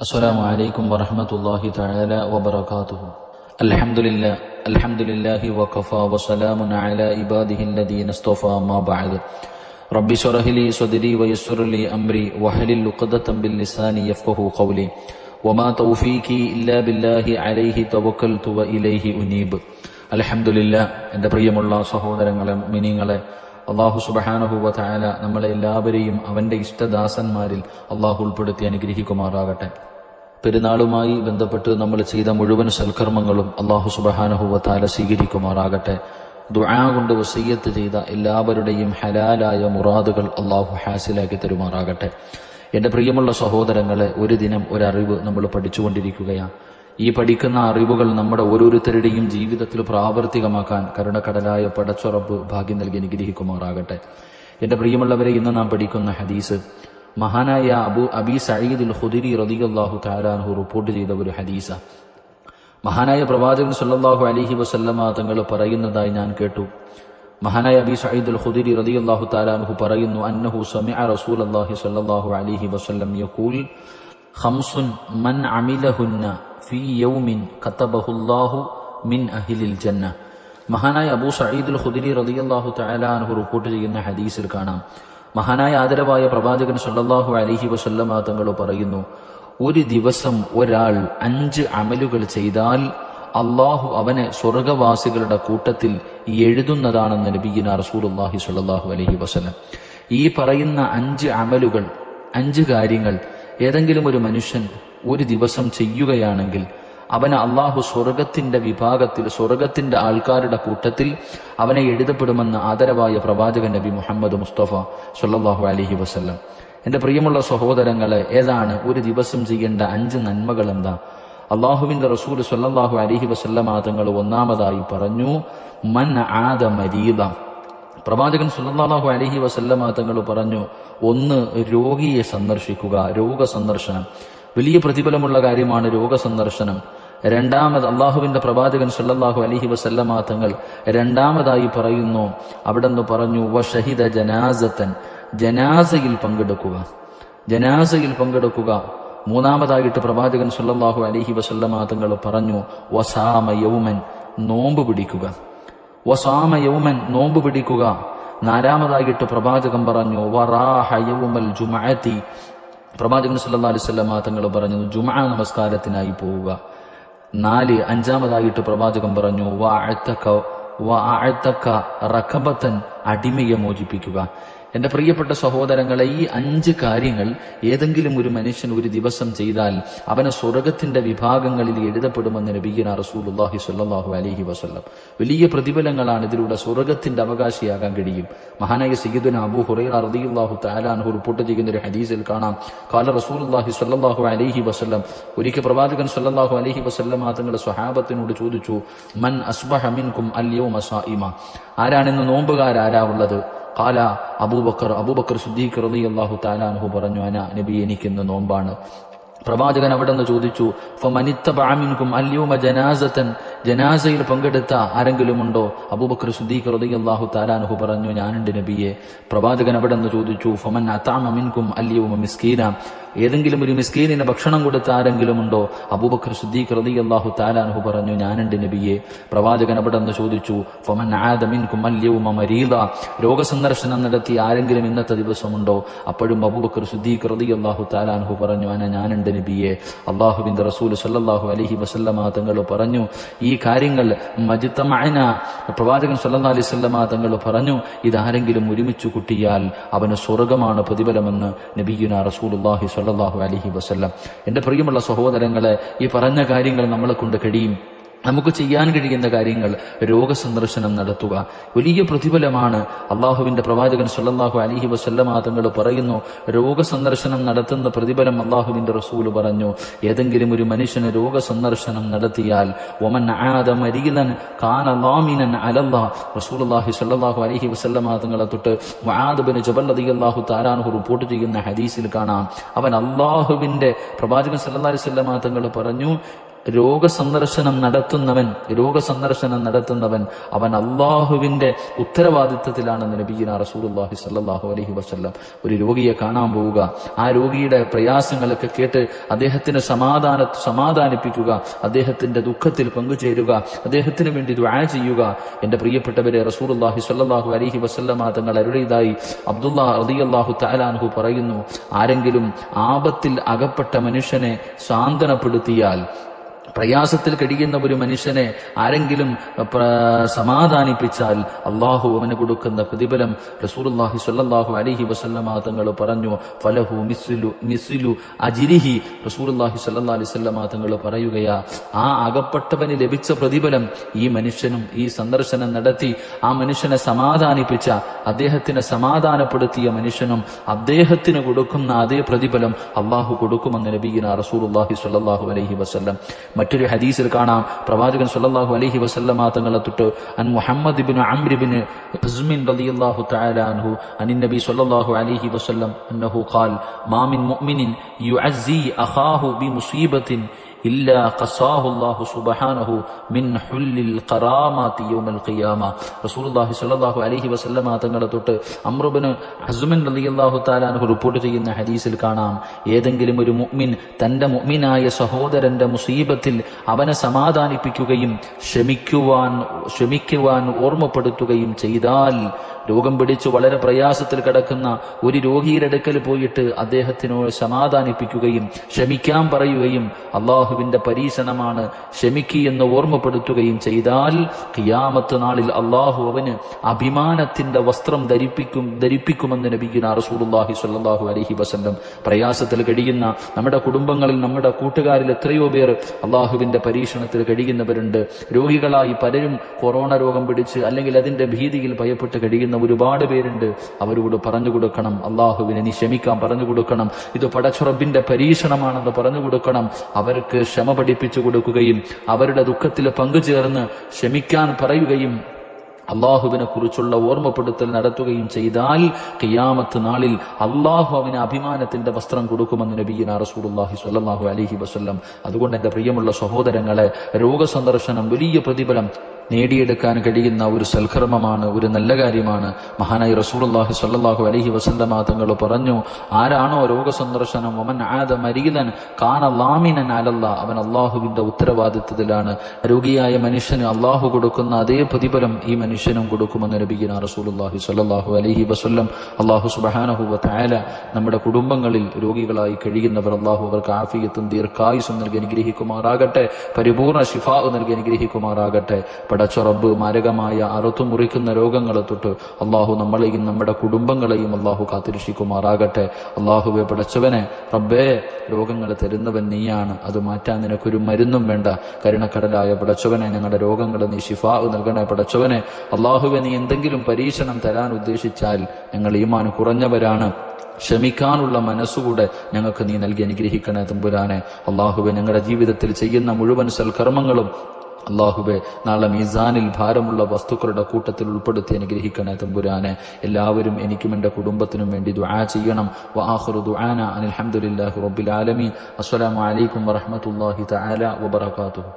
അസ്സലാമു അലൈക്കും വറഹ്മത്തുള്ളാഹി തആല വബറകാതുഹു. അൽഹംദുലില്ലാഹി വഖഫാ വസലാമുൻ അലാ ഇബാദിഹില്ലദീന ഇസ്തഫാ മാ ബഅദ്. റബ്ബി ശ്റഹ് ലി സദ്രി വയസ്സിർ ലി അംരി വഹ്ലുൽ ഉഖ്ദതം ബിൽ ലിസാനി യഫ്ഖഹു ഖൗലി വമാ തൗഫീഖി ഇല്ലാ ബില്ലാഹി അലൈഹി തവക്കൽതു വ ഇലൈഹി ഉനീബ്. അൽഹംദുലില്ലാഹ്. എൻ്റെ പ്രിയമുള്ള സഹോദരങ്ങളെ, മുഅ്മിനീങ്ങളെ, അല്ലാഹു സുബ്ഹാനഹു വ തആല നമ്മളെ എല്ലാവരെയും അവന്റെ ഇഷ്ടദാസന്മാരിൽ അല്ലാഹു ഉൾപ്പെടുത്തി അനുഗ്രഹിക്കുമാറാകട്ടെ. പെരുന്നാളുമായി ബന്ധപ്പെട്ട് നമ്മൾ ചെയ്ത മുഴുവൻ സൽക്കർമ്മങ്ങളും അല്ലാഹു സുബ്ഹാനഹു വ തആല സ്വീകരിക്കുമാറാകട്ടെ. ദുആ കൊണ്ട് വസിയ്യത്ത് ചെയ്ത എല്ലാവരുടെയും ഹലാലായ മുറാദുകൾ അല്ലാഹു ഹാസിലാക്കി തരുമാറാകട്ടെ. എൻ്റെ പ്രിയമുള്ള സഹോദരങ്ങളെ, ഒരു ദിനം ഒരറിവ് നമ്മൾ പഠിച്ചുകൊണ്ടിരിക്കുകയാണ്. ഈ പഠിക്കുന്ന അറിവുകൾ നമ്മുടെ ഓരോരുത്തരുടെയും ജീവിതത്തിൽ പ്രാവർത്തികമാക്കാൻ കരുണക്കടലായ പടച്ച റബ്ബ് ഭാഗ്യം നൽകി അനുഗ്രഹിക്കുമാറാകട്ടെ. എൻ്റെ പ്രിയമുള്ളവരെ, ഇന്ന് നാം പഠിക്കുന്ന ഹദീസ് മഹാനായ അബീ സഈദ് അൽ ഖുദരി റളിയല്ലാഹു തആല അൻഹു റിപ്പോർട്ട് ചെയ്ത ഒരു ഹദീസാണ്. മഹാനായ പ്രവാചകൻ സല്ലല്ലാഹു അലൈഹി വസല്ലമ തങ്ങൾ പറയുന്നതായി ഞാൻ കേട്ടു. മഹാനായ അബീ സഈദ് അൽ ഖുദരി റളിയല്ലാഹു തആല അൻഹു പറയുന്നു, അന്നഹു സമിഅ റസൂലല്ലാഹി സല്ലല്ലാഹു അലൈഹി വസല്ലം യഖൂൽ ഖംസുൻ മൻ അമിലഹുന്ന ഫീ യൗമിൻ കതബഹുല്ലാഹു മിൻ അഹ്ലിൽ ജന്ന. മഹാനായ അബൂ സഈദ് അൽ ഖുദരി റളിയല്ലാഹു തആല അൻഹു റിപ്പോർട്ട് ചെയ്യുന്ന ഹദീസിൽ കാണാം, മഹാനായ ആദരവായ പ്രവാചകൻ സല്ലല്ലാഹു അലൈഹി വസല്ലമ തങ്ങൾ പറയുന്നു, ഒരു ദിവസം ഒരാൾ 5 അമലുകൾ ചെയ്താൽ അള്ളാഹു അവനെ സ്വർഗവാസികളുടെ കൂട്ടത്തിൽ എഴുതുന്നതാണെന്ന് നബിയിന റസൂലുള്ളാഹി സ്വല്ലല്ലാഹു അലൈഹി വസല്ലം. ഈ പറയുന്ന 5 അമലുകൾ, 5 കാര്യങ്ങൾ ഏതെങ്കിലും ഒരു മനുഷ്യൻ ഒരു ദിവസം ചെയ്യുകയാണെങ്കിൽ അവന് അള്ളാഹു സ്വർഗത്തിന്റെ വിഭാഗത്തിൽ, സ്വർഗത്തിന്റെ ആൾക്കാരുടെ കൂട്ടത്തിൽ അവനെ എഴുതപ്പെടുമെന്ന് ആദരവായ പ്രവാചകൻ നബി മുഹമ്മദ് മുസ്തഫ സ്വല്ലല്ലാഹു അലൈഹി വസല്ലം. എൻ്റെ പ്രിയമുള്ള സഹോദരങ്ങളെ, ഏതാണ് ഒരു ദിവസം ചെയ്യേണ്ട 5 നന്മകൾ? എന്താ? അള്ളാഹുവിന്റെ റസൂൽ സ്വല്ലല്ലാഹു അലൈഹി വസല്ലമ തങ്ങൾ ഒന്നാമതായി പറഞ്ഞു, മൻ ആദ മരീദ. പ്രവാചകൻ സല്ലല്ലാഹു അലൈഹി വസല്ലമ തങ്ങൾ പറഞ്ഞു, 1 രോഗിയെ സന്ദർശിക്കുക, രോഗസന്ദർശനം. വലിയ പ്രതിഫലമുള്ള കാര്യമാണ് രോഗസന്ദർശനം. രണ്ടാമത് അള്ളാഹുവിന്റെ പ്രവാചകൻ സല്ലല്ലാഹു അലൈഹി വസല്ലമ തങ്ങൾ രണ്ടാമതായി പറയുന്നു, അവിടെന്ന് പറഞ്ഞു, വശഹിദ ജനാസത്തൻ, ജനാസയിൽ പങ്കെടുക്കുക, ജനാസയിൽ പങ്കെടുക്കുക. മൂന്നാമതായിട്ട് പ്രവാചകൻ സല്ലല്ലാഹു അലൈഹി വസല്ലമ തങ്ങൾ പറഞ്ഞു, വസാമ യൗമൻ, നോമ്പ് പിടിക്കുക, വസാമ യൗമൻ, നോമ്പ് പിടിക്കുക. നാലാമതായിട്ട് പ്രവാചകൻ പറഞ്ഞു, വറാഹ യൗമൽ ജുമഅതി, പ്രവാചകൻ സല്ലല്ലാഹു അലൈഹി വസല്ലമ തങ്ങൾ പറഞ്ഞു, ജുമഅ നമസ്കാരത്തിനായി പോവുക. 4 അഞ്ചാമതായിട്ട് പ്രവാചകൻ പറഞ്ഞു, വഅഅതക റകബതൻ, അടിമയെ മോചിപ്പിക്കുക. എൻ്റെ പ്രിയപ്പെട്ട സഹോദരങ്ങളെ, ഈ 5 കാര്യങ്ങൾ ഏതെങ്കിലും ഒരു മനുഷ്യൻ ഒരു ദിവസം ചെയ്താൽ അവന് സ്വർഗത്തിന്റെ വിഭാഗങ്ങളിൽ എഴുതപ്പെടുമെന്ന് നബിയിന റസൂലുള്ളാഹി സ്വല്ലല്ലാഹു അലൈഹി വസല്ലം. വലിയ പ്രതിഫലങ്ങളാണ് ഇതിലൂടെ സ്വർഗത്തിന്റെ അവകാശിയാകാൻ കഴിയും. മഹാനായ സയ്യിദുന അബൂ ഹുറൈറ റളിയല്ലാഹു തആല അൻഹു റിപ്പോർട്ട് ചെയ്യുന്ന ഒരു ഹദീസിൽ കാണാം, ഖാല റസൂലുള്ളാഹി സ്വല്ലല്ലാഹു അലൈഹി വസല്ലം, ഒരിക്കൽ പ്രവാചകൻ സ്വല്ലല്ലാഹു അലൈഹി വസല്ലം തങ്ങളുടെ സ്വഹാബത്തിനോട് ചോദിച്ചു, മൻ അസ്ബഹ മിൻകും അൽ യൗമ സായിമ, ആരാണിന്ന് നോമ്പുകാരാരാ ഉള്ളത്? ഖാല അബൂബക്കർ സിദ്ദീഖ് റളിയല്ലാഹു തആല അൻഹു പറഞ്ഞു, അന നബി, എനിക്കിന്ന് നോമ്പാണ്. പ്രവാചകൻ അവിടെ നിന്ന് ചോദിച്ചു, ഫമനിത്തബഅ മിൻകും അൽ യൗമ ജനാസതൻ, ജനാസയിൽ പങ്കെടുത്ത ആരെങ്കിലും ഉണ്ടോ? അബൂബക്കർ സിദ്ദീഖ് റളിയല്ലാഹു തആല അൻഹു പറഞ്ഞു, ഞാനുണ്ട് നബിയെ. പ്രവാചകൻ അവിടെ നിന്ന് ചോദിച്ചു, ഫമൻ അതഅമ മിൻകും അൽ യൗമ മിസ്കീന, ഏതെങ്കിലും ഒരു മിസ്കീനിന് ഭക്ഷണം കൊടുത്ത ആരെങ്കിലും ഉണ്ടോ? അബൂബക്കർ സിദ്ദീഖ് റളിയല്ലാഹു തആല അൻഹു പറഞ്ഞു, ഞാനുണ്ട് നബിയെ. പ്രവാചകൻ അവിടെ നിന്ന് ചോദിച്ചു, ഫമൻ ആദ മിൻകും അൽ യൗമ മരീദ, രോഗസന്ദർശനം നടത്തി ആരെങ്കിലും ഇന്നത്തെ ദിവസമുണ്ടോ? അപ്പോഴും അബൂബക്കർ സിദ്ദീഖ് റളിയല്ലാഹു തആല അൻഹു പറഞ്ഞു, ഞാനുണ്ട് നബിയെ. അല്ലാഹുവിന്റെ റസൂൽ സല്ലല്ലാഹു അലൈഹി വസല്ലമ തങ്ങൾ പറഞ്ഞു, ഈ കാര്യങ്ങൾ മജ്തമഅന, പ്രവാചകൻ സല്ലല്ലാഹു അലൈഹി വസല്ലമ തങ്ങൾ പറഞ്ഞു, ഇതാരെങ്കിലും ഒരുമിച്ച് കൂട്ടിയാൽ അവന് സ്വർഗമാണ് പ്രതിഫലമെന്ന് നബിയുനാ റസൂലുള്ളാഹി സ്വല്ലല്ലാഹു അലൈഹി വസല്ലം. എൻ്റെ പ്രിയമുള്ള സഹോദരങ്ങളെ, ഈ പറഞ്ഞ കാര്യങ്ങൾ നമ്മളെ കൊണ്ട് കഴിയും. നമുക്ക് ചെയ്യാൻ കഴിയുന്ന കാര്യങ്ങൾ, രോഗസന്ദർശനം നടത്തുക. വലിയ പ്രതിഫലമാണ്. അള്ളാഹുവിന്റെ പ്രവാചകൻ സല്ലല്ലാഹു അലൈഹി വസല്ലമ തങ്ങൾ പറയുന്നു, രോഗസന്ദർശനം നടത്തുന്ന പ്രതിഫലം അള്ളാഹുവിന്റെ റസൂൽ പറഞ്ഞു, ഏതെങ്കിലും ഒരു മനുഷ്യന് രോഗസന്ദർശനം നടത്തിയാൽ വമൻ ആദ മരീദൻ കാന ളാമിനൻ അലല്ലാഹ്, റസൂലുള്ളാഹി സ്വല്ലല്ലാഹു അലൈഹി വസല്ലമ തങ്ങളെ തൊട്ട് മുആദ് ബിൻ ജബൽ റളിയല്ലാഹു തആല അൻഹു റിപ്പോർട്ട് ചെയ്യുന്ന ഹദീസിൽ കാണാം, അവൻ അള്ളാഹുവിന്റെ പ്രവാചകൻ സല്ലല്ലാഹു അലൈഹി വസല്ലമ തങ്ങൾ പറഞ്ഞു, രോഗസന്ദർശനം നടത്തുന്നവൻ അവൻ അള്ളാഹുവിന്റെ ഉത്തരവാദിത്വത്തിലാണെന്ന് നബിയുനാ റസൂലുള്ളാഹി സ്വല്ലല്ലാഹു അലൈഹി വസല്ലം. ഒരു രോഗിയെ കാണാൻ പോവുക, ആ രോഗിയുടെ പ്രയാസങ്ങളൊക്കെ കേട്ട് അദ്ദേഹത്തിന് സമാധാനിപ്പിക്കുക, അദ്ദേഹത്തിന്റെ ദുഃഖത്തിൽ പങ്കുചേരുക, അദ്ദേഹത്തിന് വേണ്ടി ദുആ ചെയ്യുക. എന്റെ പ്രിയപ്പെട്ടവരെ, റസൂലുള്ളാഹി സ്വല്ലല്ലാഹു അലൈഹി വസല്ലം തങ്ങൾ അരുളിയതായി അബ്ദുല്ലാ റളിയല്ലാഹു തആല അൻഹു പറയുന്നു, ആരെങ്കിലും ആപത്തിൽ അകപ്പെട്ട മനുഷ്യനെ സാന്ത്വനപ്പെടുത്തിയാൽ, പ്രയാസത്തിൽ കഴിയുന്ന ഒരു മനുഷ്യനെ ആരെങ്കിലും സമാധാനിപ്പിച്ചാൽ അള്ളാഹു അവന് കൊടുക്കുന്ന പ്രതിഫലം റസൂലുള്ളാഹി സ്വല്ലല്ലാഹു അലൈഹി വസല്ലമ തങ്ങൾ പറഞ്ഞു, ഫലഹു മിസ്ലു അജ്രിഹി. റസൂലുള്ളാഹി സ്വല്ലല്ലാഹു അലൈഹി വസല്ലമ തങ്ങൾ പറയുകയാ, ആ അകപ്പെട്ടവന് ലഭിച്ച പ്രതിഫലം ഈ മനുഷ്യനും ഈ സന്ദർശനം നടത്തി ആ മനുഷ്യനെ സമാധാനിപ്പിച്ച, അദ്ദേഹത്തിനെ സമാധാനപ്പെടുത്തിയ മനുഷ്യനും അദ്ദേഹത്തിന് കൊടുക്കുന്ന അതേ പ്രതിഫലം അള്ളാഹു കൊടുക്കുമെന്ന് നബിയുനാ റസൂലുള്ളാഹി സ്വല്ലല്ലാഹു അലൈഹി വസല്ലം. മറ്റൊരു ഹദീസിൽ കാണാം, പ്രവാചകൻ സ്വല്ലല്ലാഹു അലൈഹി വസല്ലമ തങ്ങളെ തൊട്ട് അൻ മുഹമ്മദ് ഇബ്നു അംർ ഇബ്നു ഹസ്മിൻ റളിയല്ലാഹു തആല അൻഹു അനിൻ നബി സ്വല്ലല്ലാഹു അലൈഹി വസല്ലം അന്നഹു ഖാൽ മാ മിൻ മുഅ്മിനിൻ യുഅസ്സി അഖാഹു ബിമുസീബത്തിൻ ഇല്ലാ ഖസാഹു അല്ലാഹു സുബ്ഹാനഹു മിൻ ഹുല്ലിൽ ഖറാമാതി യൗമൽ ഖിയാമ. റസൂലുള്ളാഹി സ്വല്ലല്ലാഹു അലൈഹി വസല്ലമ തങ്ങളെ തൊട്ട് അംർ ഇബ്നു ഹസ്മിൻ റളിയല്ലാഹു തആല അൻഹു റിപ്പോർട്ട് ചെയ്യുന്ന ഹദീസിൽ കാണാം, ഏതെങ്കിലും ഒരു മുഅ്മിൻ തന്റെ മുഅ്മിനായ സഹോദരന്റെ മുസീബത്തിൽ അവനെ സമാധാനിപ്പിക്കുകയും ക്ഷമിക്കുവാൻ ഓർമ്മപ്പെടുത്തുകയും ചെയ്താൽ, രോഗം പിടിച്ചു വളരെ പ്രയാസത്തിൽ കിടക്കുന്ന ഒരു രോഗിയുടെ അടുക്കൽ പോയിട്ട് അദ്ദേഹത്തിനോട് സമാധാനിപ്പിക്കുകയും ക്ഷമിക്കാൻ പറയുകയും അള്ളാഹുവിന്റെ പരീക്ഷണമാണ് ക്ഷമിക്കുകയെന്ന് ഓർമ്മപ്പെടുത്തുകയും ചെയ്താൽ, ഖിയാമത്ത് നാളിൽ അള്ളാഹു അവന് അഭിമാനത്തിന്റെ വസ്ത്രം ധരിപ്പിക്കുമെന്ന് നബിയുനാ റസൂലുള്ളാഹി സ്വല്ലല്ലാഹു അലൈഹി വസല്ലം. പ്രയാസത്തിൽ കഴിയുന്ന നമ്മുടെ കുടുംബങ്ങളിൽ, നമ്മുടെ കൂട്ടുകാരിൽ എത്രയോ പേർ അള്ളാഹുവിന്റെ പരീക്ഷണത്തിൽ കഴിയുന്നവരുണ്ട്. രോഗികളായി പലരും കൊറോണ രോഗം പിടിച്ച് അല്ലെങ്കിൽ അതിന്റെ ഭീതിയിൽ ഭയപ്പെട്ട് കഴിയുന്ന ഒരുപാട് പേരുണ്ട്. അവരോട് പറഞ്ഞു കൊടുക്കണം, അള്ളാഹുവിനെ നീ ക്ഷമിക്കാൻ പറഞ്ഞു കൊടുക്കണം, ഇത് പടച്ചുറബിന്റെ പരീക്ഷണമാണെന്ന് പറഞ്ഞു കൊടുക്കണം. അവർക്ക് ക്ഷമ പഠിപ്പിച്ചു കൊടുക്കുകയും അവരുടെ ദുഃഖത്തിൽ പങ്കുചേർന്ന് ക്ഷമിക്കാൻ പറയുകയും അള്ളാഹുവിനെ കുറിച്ചുള്ള ഓർമ്മപ്പെടുത്തൽ നടത്തുകയും ചെയ്താൽ ഖിയാമത്ത് നാളിൽ അള്ളാഹു അവന് അഭിമാനത്തിന്റെ വസ്ത്രം കൊടുക്കുമെന്ന് നബിയുനാ റസൂലുള്ളാഹി സ്വല്ലല്ലാഹു അലൈഹി വസല്ലം. അതുകൊണ്ട് എന്റെ പ്രിയമുള്ള സഹോദരങ്ങളെ, രോഗസന്ദർശനം വലിയ പ്രതിഫലം നേടിയെടുക്കാൻ കഴിയുന്ന ഒരു സൽക്കർമ്മമാണ്, ഒരു നല്ല കാര്യമാണ്. മഹാനായി റസൂലുള്ളാഹി സ്വല്ലല്ലാഹു അലൈഹി വസല്ലമ തങ്ങൾ പറഞ്ഞു, ആരാണോ രോഗസന്ദർശനം വമൻ ആദ മരീദൻ കാന ളാമിനൻ അലല്ലാഹ്, അവൻ അള്ളാഹുവിന്റെ ഉത്തരവാദിത്വത്തിലാണ്. രോഗിയായ മനുഷ്യന് അള്ളാഹു കൊടുക്കുന്ന അതേ പ്രതിഫലം ഈ മനുഷ്യനും കൊടുക്കുമെന്ന് നബിയുനാ റസൂലുള്ളാഹി സ്വല്ലല്ലാഹു അലൈഹി വസല്ലം. അള്ളാഹു സുബ്ഹാനഹു വ തആല നമ്മുടെ കുടുംബങ്ങളിൽ രോഗികളായി കഴിയുന്നവർ അള്ളാഹു അവർക്ക് ആഫിയത്തും ദീർഘായുസ്സും നൽകി അനുഗ്രഹിക്കുമാറാകട്ടെ, പരിപൂർണ ശിഫാ നൽകി അനുഗ്രഹിക്കുമാറാകട്ടെ. പടച്ചുറബ് മാരകമായ അറുത്തു മുറിക്കുന്ന രോഗങ്ങളെ തൊട്ട് അള്ളാഹു നമ്മളെയും നമ്മുടെ കുടുംബങ്ങളെയും അള്ളാഹു കാത്തിരക്ഷിക്കുമാറാകട്ടെ. അള്ളാഹുവെ പടച്ചവനെ, റബ്ബേ, രോഗങ്ങൾ തരുന്നവൻ നീയാണ്, അത് മാറ്റാൻ നിനക്കൊരു മരുന്നും വേണ്ട. കരുണക്കടലായ പടച്ചവനെ, ഞങ്ങളുടെ രോഗങ്ങൾ നീ ശിഫാ നൽകണേ പടച്ചവനെ. അള്ളാഹുവെ, നീ എന്തെങ്കിലും പരീക്ഷണം തരാൻ ഉദ്ദേശിച്ചാൽ ഞങ്ങൾ ഈമാൻ കുറഞ്ഞവരാണ്, ക്ഷമിക്കാനുള്ള മനസ്സുകൂടെ ഞങ്ങൾക്ക് നീ നൽകി അനുഗ്രഹിക്കണേ തമ്പുരാനെ. അള്ളാഹുവെ, ഞങ്ങളുടെ ജീവിതത്തിൽ ചെയ്യുന്ന മുഴുവൻ സൽക്കർമ്മങ്ങളും അള്ളാഹുബെ നാളെ മീസാനിൽ ഭാരമുള്ള വസ്തുക്കളുടെ കൂട്ടത്തിൽ ഉൾപ്പെടുത്തി അനുഗ്രഹിക്കണേ തമ്പുരാനെ. എല്ലാവരും എനിക്കും എൻ്റെ കുടുംബത്തിനും വേണ്ടി ദുആ ചെയ്യണം. വആഖിറു ദുആന അനിൽ ഹംദുലില്ലാഹി റബ്ബിൽ ആലമീൻ. അസ്സലാമു അലൈക്കും വറഹ്മത്തുള്ളാഹി തആല വബറകാതുഹു.